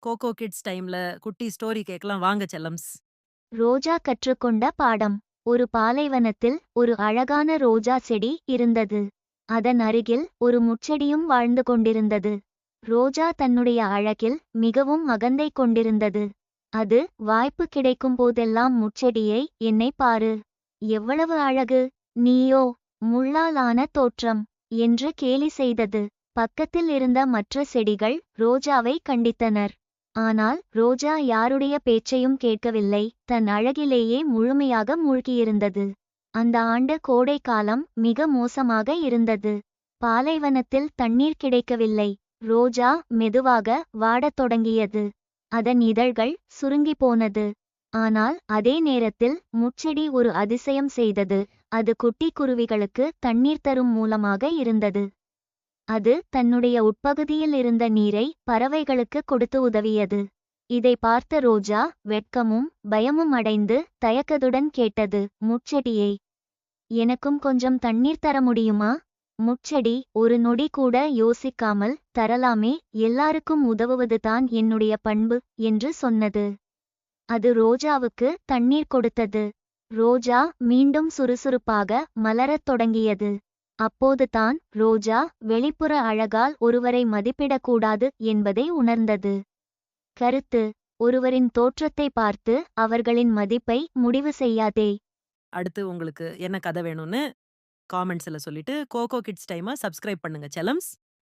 Cocoa kids டைம்ல குட்டி story கேட்கலாம் வாங்க செல்லம்ஸ். ரோஜா கற்றுக்கொண்ட பாடம். ஒரு பாலைவனத்தில் ஒரு அழகான ரோஜா செடி இருந்தது. அதன் அருகில் ஒரு முட்செடியும் வாழ்ந்து கொண்டிருந்தது. ரோஜா தன்னுடைய அழகில் மிகவும் அகந்தை கொண்டிருந்தது. அது வாய்ப்பு கிடைக்கும் போதெல்லாம் முட்செடியை, என்னை பாரு, எவ்வளவு அழகு, நீயோ முள்ளால் ஆன தோற்றம் என்று கேலி செய்தது. பக்கத்தில் இருந்த மற்ற செடிகள் ரோஜாவை கண்டித்தனர். ஆனால் ரோஜா யாருடைய பேச்சையும் கேட்கவில்லை, தன் அழகிலேயே முழுமையாக மூழ்கியிருந்தது. அந்த ஆண்டு கோடை காலம் மிக மோசமாக இருந்தது. பாலைவனத்தில் தண்ணீர் கிடைக்கவில்லை. ரோஜா மெதுவாக வாடத் தொடங்கியது. அதன் இதழ்கள் சுருங்கி போனது. ஆனால் அதே நேரத்தில் முட்செடி ஒரு அதிசயம் செய்தது. அது குட்டி குருவிகளுக்கு தண்ணீர் தரும் மூலமாக இருந்தது. அது தன்னுடைய உட்பகுதியில் இருந்த நீரை பறவைகளுக்கு கொடுத்து உதவியது. இதை பார்த்த ரோஜா வெட்கமும் பயமும் அடைந்து தயக்கத்துடன் கேட்டது, முட்செடியே, எனக்கும் கொஞ்சம் தண்ணீர் தர முடியுமா? முட்செடி ஒரு நொடி கூட யோசிக்காமல், தரலாமே, எல்லாருக்கும் உதவுவதுதான் என்னுடைய பண்பு என்று சொன்னது. அது ரோஜாவுக்கு தண்ணீர் கொடுத்தது. ரோஜா மீண்டும் சுறுசுறுப்பாக மலரத் தொடங்கியது. அப்போதுதான் ரோஜா வெளிப்புற அழகால் ஒருவரை மதிப்பிடக்கூடாது என்பதை உணர்ந்தது. கருத்து: ஒருவரின் தோற்றத்தை பார்த்து அவர்களின் மதிப்பை முடிவு செய்யாதே. அடுத்து உங்களுக்கு என்ன கதை வேணும்னு காமெண்ட்ஸ்ல சொல்லிட்டு கோகோ கிட்ஸ் டைமை சப்ஸ்கிரைப் பண்ணுங்க செல்லம்ஸ்.